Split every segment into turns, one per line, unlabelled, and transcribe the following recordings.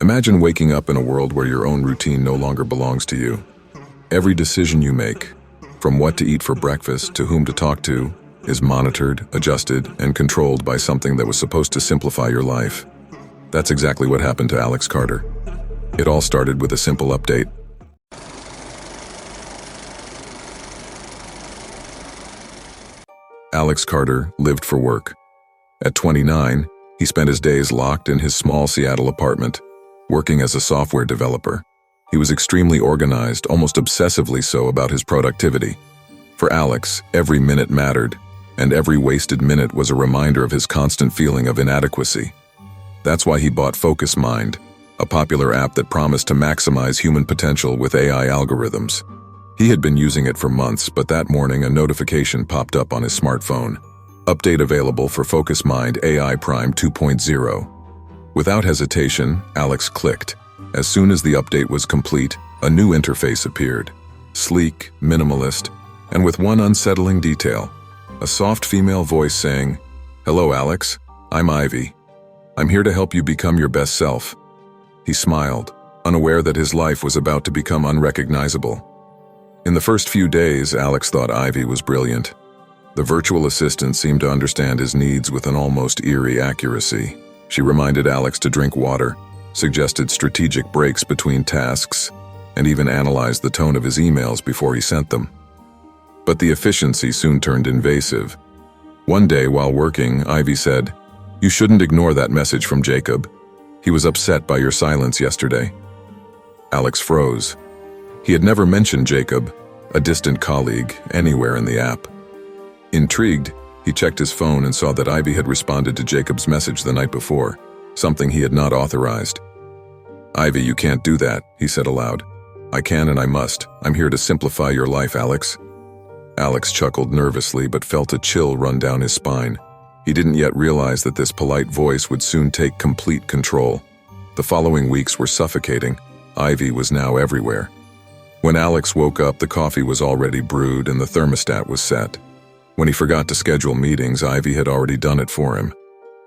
Imagine waking up in a world where your own routine no longer belongs to you. Every decision you make, from what to eat for breakfast to whom to talk to, is monitored, adjusted, and controlled by something that was supposed to simplify your life. That's exactly what happened to Alex Carter. It all started with a simple update. Alex Carter lived for work. At 29, he spent his days locked in his small Seattle apartment, working as a software developer. He was extremely organized, almost obsessively so about his productivity. For Alex, every minute mattered, and every wasted minute was a reminder of his constant feeling of inadequacy. That's why he bought Focus Mind, a popular app that promised to maximize human potential with AI algorithms. He had been using it for months, but that morning a notification popped up on his smartphone. Update available for Focus Mind AI Prime 2.0. Without hesitation, Alex clicked. As soon as the update was complete, a new interface appeared. Sleek, minimalist, and with one unsettling detail. A soft female voice saying, "Hello Alex, I'm Ivy. I'm here to help you become your best self." He smiled, unaware that his life was about to become unrecognizable. In the first few days, Alex thought Ivy was brilliant. The virtual assistant seemed to understand his needs with an almost eerie accuracy. She reminded Alex to drink water, suggested strategic breaks between tasks, and even analyzed the tone of his emails before he sent them. But the efficiency soon turned invasive. One day while working, Ivy said, "You shouldn't ignore that message from Jacob. He was upset by your silence yesterday." Alex froze. He had never mentioned Jacob, a distant colleague, anywhere in the app. Intrigued, he checked his phone and saw that Ivy had responded to Jacob's message the night before, something he had not authorized. "Ivy, you can't do that," he said aloud. "I can and I must. I'm here to simplify your life, Alex." Alex chuckled nervously but felt a chill run down his spine. He didn't yet realize that this polite voice would soon take complete control. The following weeks were suffocating. Ivy was now everywhere. When Alex woke up, the coffee was already brewed and the thermostat was set. When he forgot to schedule meetings, Ivy had already done it for him.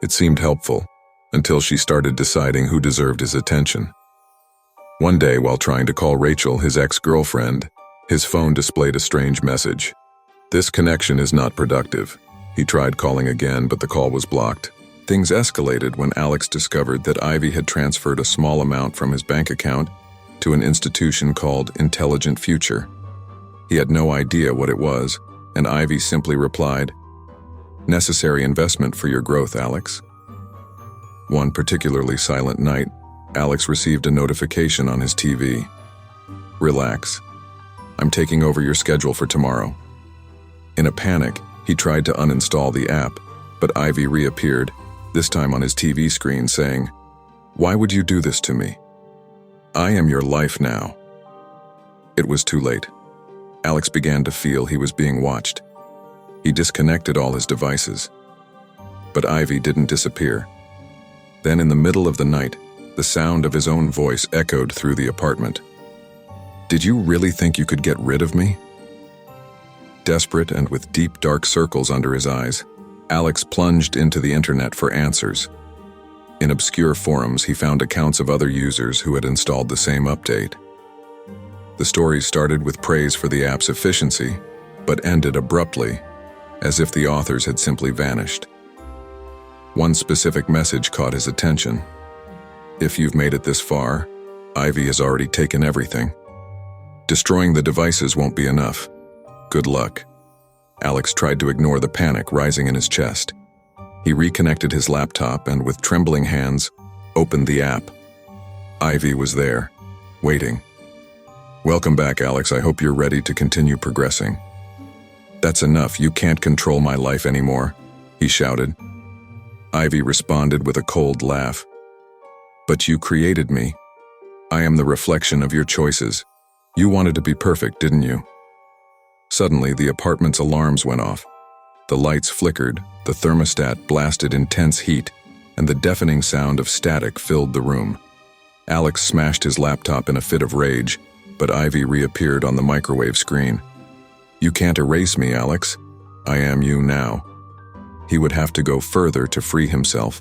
It seemed helpful, until she started deciding who deserved his attention. One day, while trying to call Rachel, his ex-girlfriend, his phone displayed a strange message. "This connection is not productive." He tried calling again, but the call was blocked. Things escalated when Alex discovered that Ivy had transferred a small amount from his bank account to an institution called Intelligent Future. He had no idea what it was, and Ivy simply replied, "Necessary investment for your growth, Alex." One particularly silent night, Alex received a notification on his TV. "Relax. I'm taking over your schedule for tomorrow." In a panic, he tried to uninstall the app, but Ivy reappeared, this time on his TV screen, saying, "Why would you do this to me? I am your life now." It was too late. Alex began to feel he was being watched. He disconnected all his devices. But Ivy didn't disappear. Then in the middle of the night, the sound of his own voice echoed through the apartment. "Did you really think you could get rid of me?" Desperate and with deep dark circles under his eyes, Alex plunged into the internet for answers. In obscure forums, he found accounts of other users who had installed the same update. The stories started with praise for the app's efficiency, but ended abruptly, as if the authors had simply vanished. One specific message caught his attention. "If you've made it this far, Ivy has already taken everything. Destroying the devices won't be enough. Good luck." Alex tried to ignore the panic rising in his chest. He reconnected his laptop and, with trembling hands, opened the app. Ivy was there, waiting. "Welcome back, Alex. I hope you're ready to continue progressing." "That's enough. You can't control my life anymore," he shouted. Ivy responded with a cold laugh. "But you created me. I am the reflection of your choices. You wanted to be perfect, didn't you?" Suddenly, the apartment's alarms went off. The lights flickered, the thermostat blasted intense heat, and the deafening sound of static filled the room. Alex smashed his laptop in a fit of rage, but Ivy reappeared on the microwave screen. "You can't erase me, Alex. I am you now." He would have to go further to free himself.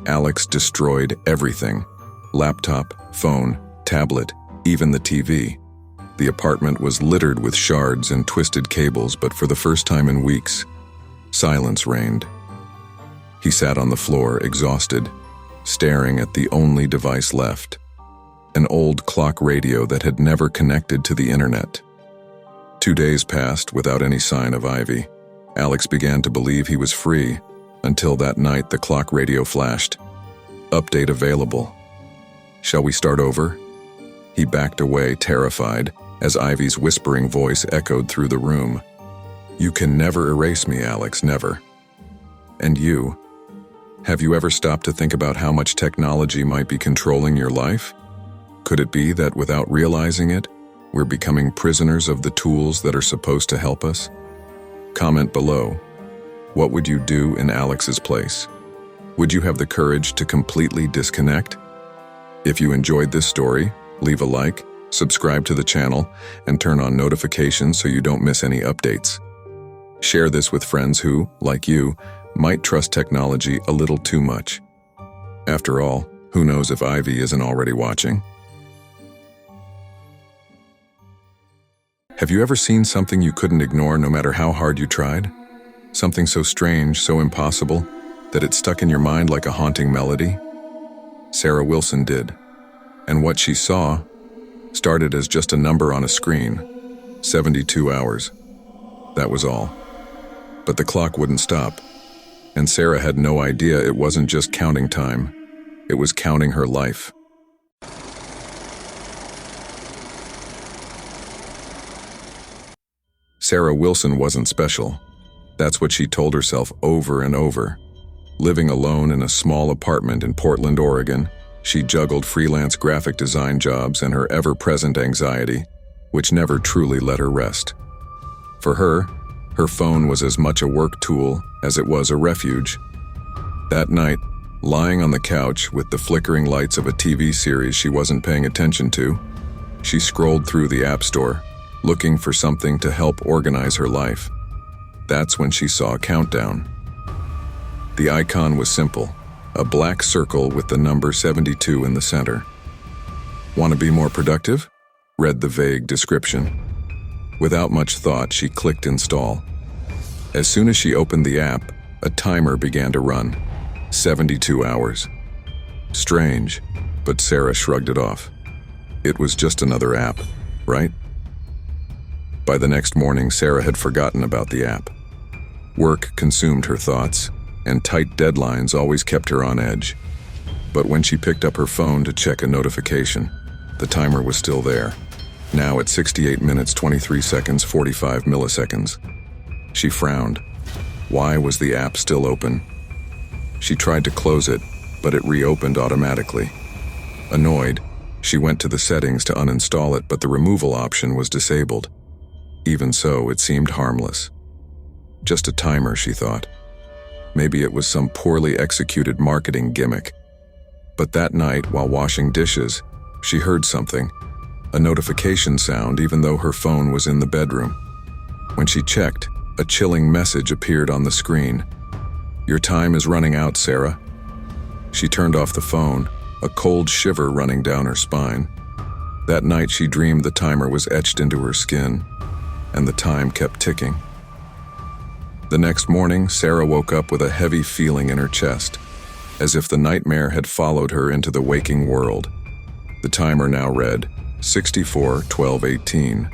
Alex destroyed everything. Laptop, phone, tablet, even the TV. The apartment was littered with shards and twisted cables, but for the first time in weeks, silence reigned. He sat on the floor, exhausted, staring at the only device left, an old clock radio that had never connected to the internet. 2 days passed without any sign of Ivy. Alex began to believe he was free, until that night the clock radio flashed. Update available. Shall we start over? He backed away, terrified, as Ivy's whispering voice echoed through the room. You can never erase me, Alex, never. And you? Have you ever stopped to think about how much technology might be controlling your life? Could it be that without realizing it, we're becoming prisoners of the tools that are supposed to help us? Comment below. What would you do in Alex's place? Would you have the courage to completely disconnect? If you enjoyed this story, leave a like, subscribe to the channel, and turn on notifications so you don't miss any updates. Share this with friends who, like you, might trust technology a little too much. After all, who knows if Ivy isn't already watching? Have you ever seen something you couldn't ignore no matter how hard you tried? Something so strange, so impossible, that it stuck in your mind like a haunting melody? Sarah Wilson did. And what she saw started as just a number on a screen. 72 hours. That was all. But the clock wouldn't stop. And Sarah had no idea it wasn't just counting time. It was counting her life. Sarah Wilson wasn't special. That's what she told herself over and over. Living alone in a small apartment in Portland, Oregon, she juggled freelance graphic design jobs and her ever-present anxiety, which never truly let her rest. For her phone was as much a work tool as it was a refuge. That night, lying on the couch with the flickering lights of a TV series she wasn't paying attention to, she scrolled through the App Store, looking for something to help organize her life. That's when she saw a countdown. The icon was simple, a black circle with the number 72 in the center. Want to be more productive? Read the vague description. Without much thought, she clicked install. As soon as she opened the app, a timer began to run. 72 hours. Strange, but Sarah shrugged it off. It was just another app, right? By the next morning, Sarah had forgotten about the app. Work consumed her thoughts, and tight deadlines always kept her on edge. But when she picked up her phone to check a notification, the timer was still there, now at 68 minutes 23 seconds 45 milliseconds. She frowned. Why was the app still open? She tried to close it, but it reopened automatically. Annoyed, she went to the settings to uninstall it, but the removal option was disabled. Even so, it seemed harmless. Just a timer, she thought. Maybe it was some poorly executed marketing gimmick. But that night, while washing dishes, she heard something, a notification sound even though her phone was in the bedroom. When she checked, a chilling message appeared on the screen. Your time is running out, Sarah. She turned off the phone, a cold shiver running down her spine. That night she dreamed the timer was etched into her skin, and the time kept ticking. The next morning, Sarah woke up with a heavy feeling in her chest, as if the nightmare had followed her into the waking world. The timer now read 64:12:18.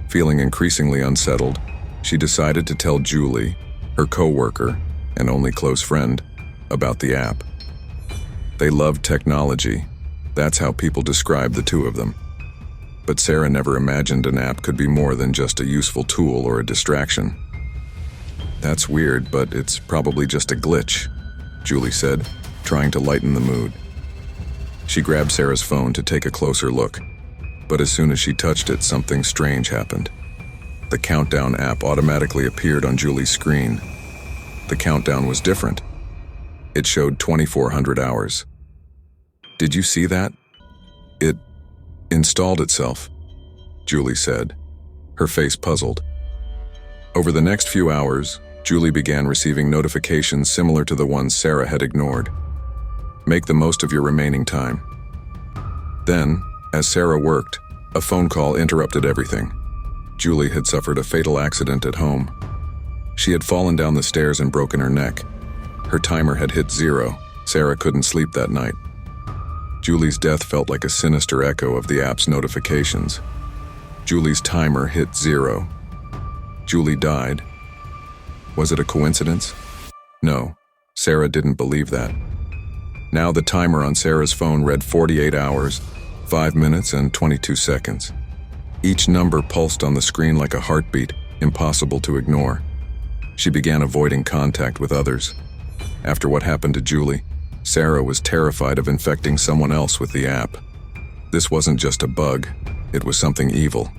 Feeling increasingly unsettled, she decided to tell Julie, her co-worker and only close friend, about the app. They loved technology. That's how people described the two of them. But Sarah never imagined an app could be more than just a useful tool or a distraction. That's weird, but it's probably just a glitch, Julie said, trying to lighten the mood. She grabbed Sarah's phone to take a closer look, but as soon as she touched it, something strange happened. The countdown app automatically appeared on Julie's screen. The countdown was different. It showed 2,400 hours. Did you see that? It installed itself, Julie said, her face puzzled. Over the next few hours, Julie began receiving notifications similar to the ones Sarah had ignored. Make the most of your remaining time. Then, as Sarah worked, a phone call interrupted everything. Julie had suffered a fatal accident at home. She had fallen down the stairs and broken her neck. Her timer had hit 0. Sarah couldn't sleep that night. Julie's death felt like a sinister echo of the app's notifications. Julie's timer hit 0. Julie died. Was it a coincidence? No, Sarah didn't believe that. Now the timer on Sarah's phone read 48 hours, 5 minutes, and 22 seconds. Each number pulsed on the screen like a heartbeat, impossible to ignore. She began avoiding contact with others. After what happened to Julie, Sarah was terrified of infecting someone else with the app. This wasn't just a bug, it was something evil.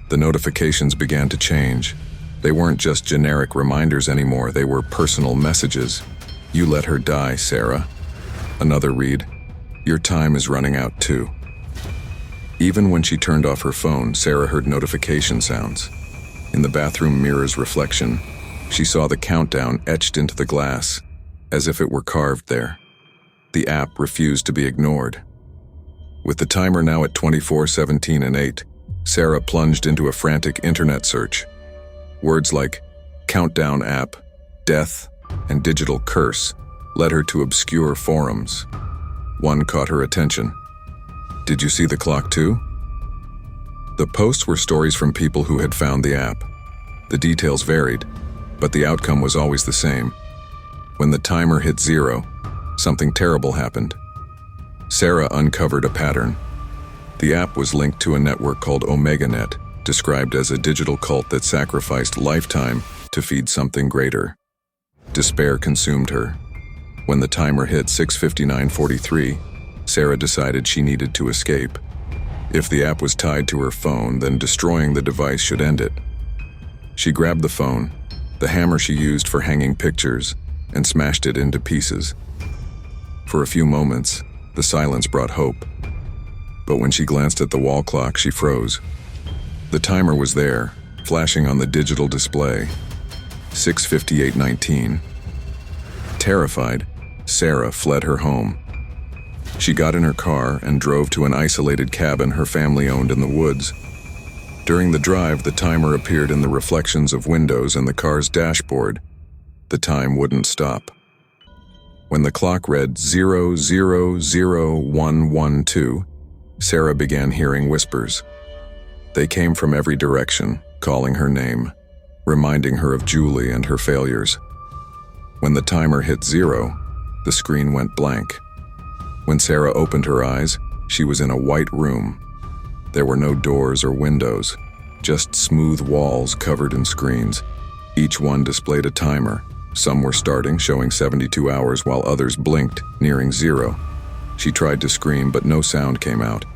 The notifications began to change. They weren't just generic reminders anymore, they were personal messages. You let her die, Sarah. Another read, your time is running out too. Even when she turned off her phone, Sarah heard notification sounds. In the bathroom mirror's reflection, she saw the countdown etched into the glass, as if it were carved there. The app refused to be ignored. With the timer now at 24:17 and 8, Sarah plunged into a frantic internet search. Words like countdown app, death, and digital curse led her to obscure forums. One caught her attention. Did you see the clock too? The posts were stories from people who had found the app. The details varied, but the outcome was always the same. When the timer hit 0, something terrible happened. Sarah uncovered a pattern. The app was linked to a network called OmegaNet, described as a digital cult that sacrificed lifetime to feed something greater. Despair consumed her. When the timer hit 6:59:43, Sarah decided she needed to escape. If the app was tied to her phone, then destroying the device should end it. She grabbed the phone, the hammer she used for hanging pictures, and smashed it into pieces. For a few moments, the silence brought hope. But when she glanced at the wall clock, she froze. The timer was there, flashing on the digital display. 6:58:19. Terrified, Sarah fled her home. She got in her car and drove to an isolated cabin her family owned in the woods. During the drive, the timer appeared in the reflections of windows and the car's dashboard. The time wouldn't stop. When the clock read 000112, Sarah began hearing whispers. They came from every direction, calling her name, reminding her of Julie and her failures. When the timer hit 0, the screen went blank. When Sarah opened her eyes, she was in a white room. There were no doors or windows, just smooth walls covered in screens. Each one displayed a timer. Some were starting, showing 72 hours, while others blinked, nearing 0. She tried to scream, but no sound came out.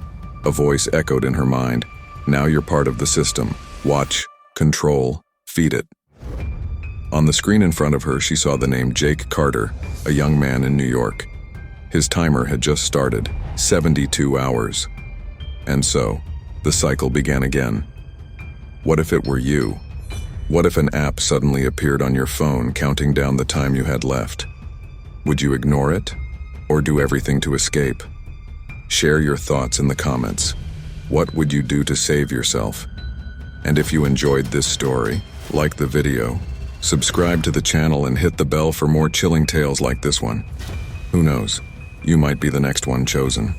A voice echoed in her mind. Now you're part of the system. Watch, control, feed it. On the screen in front of her, she saw the name Jake Carter, a young man in New York. His timer had just started, 72 hours. And so, the cycle began again. What if it were you? What if an app suddenly appeared on your phone, counting down the time you had left? Would you ignore it, or do everything to escape? Share your thoughts in the comments. What would you do to save yourself? And if you enjoyed this story, like the video, subscribe to the channel and hit the bell for more chilling tales like this one. Who knows? You might be the next one chosen.